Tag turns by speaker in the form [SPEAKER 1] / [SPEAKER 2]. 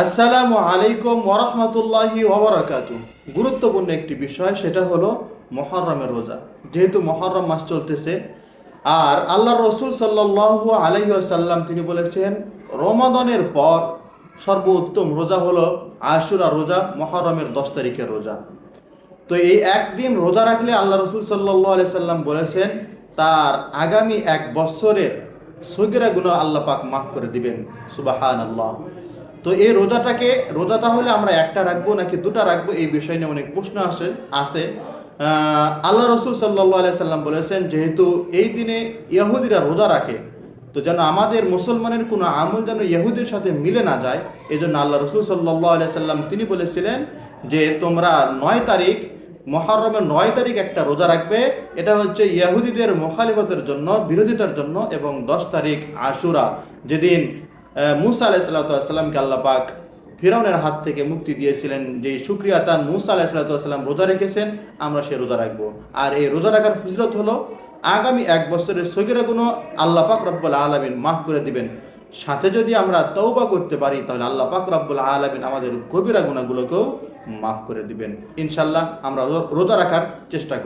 [SPEAKER 1] আসসালামু আলাইকুম ওরহমতুল্লাহি ওবরাকাতু। গুরুত্বপূর্ণ একটি বিষয়, সেটা হলো মুহররমের রোজা। যেহেতু মুহররম মাস চলতেছে, আর আল্লাহর রসুল সাল্লাল্লাহু আলাইহি ওয়াসাল্লাম তিনি বলেছেন, রমাদানের পর সর্বোত্তম রোজা হলো আশুরা রোজা, মুহররমের 10 তারিখের রোজা। তো এই একদিন রোজা রাখলে আল্লাহ রসুল সাল্লাল্লাহু আলাইহি সাল্লাম বলেছেন, তার আগামী এক বছরের সগীরা গুনাহ আল্লাহ পাক মাফ করে দিবেন। সুবহানাল্লাহ। তো এই রোজা তাহলে আমরা একটা রাখবো নাকি দুটা রাখবো, এই বিষয় নিয়ে অনেক প্রশ্ন আছে। আল্লাহ রসুল সাল্লাল্লাহু আলাইহি সাল্লাম বলেছেন, যেহেতু এই দিনে ইহুদিরা রোজা রাখে, তো যেন আমাদের মুসলমানের কোনো আমল যেন ইহুদির সাথে মিলে না যায়, এই জন্য আল্লাহ রসুল সাল্লাল্লাহু আলাইহি সাল্লাম তিনি বলেছিলেন যে তোমরা 9 তারিখ, মুহররমের 9 তারিখ একটা রোজা রাখবে। এটা হচ্ছে ইহুদিদের মুখালিফতের জন্য, বিরোধিতার জন্য। এবং 10 তারিখ আশুরা, যেদিন মুসা আলাইহিসসালামকে আল্লাহ পাক ফিরআউনের হাত থেকে মুক্তি দিয়েছিলেন, যে শুকরিয়া তান মুসা আলাইহিসসালাম রোজা রেখেছেন, আমরা সে রোজা রাখবো। আর এই রোজা রাখার ফজিলত হলো আগামী এক বছরের সগীরা গুনাহ আল্লাহ পাক রব্বুল আলামিন মাফ করে দিবেন। সাথে যদি আমরা তওবা করতে পারি, তাহলে আল্লাহ পাক রব্বুল আলামিন আমাদের কবিরা গুনাহগুলোকেও মাফ করে দিবেন। ইনশাআল্লাহ আমরা রোজা রাখার চেষ্টা করব।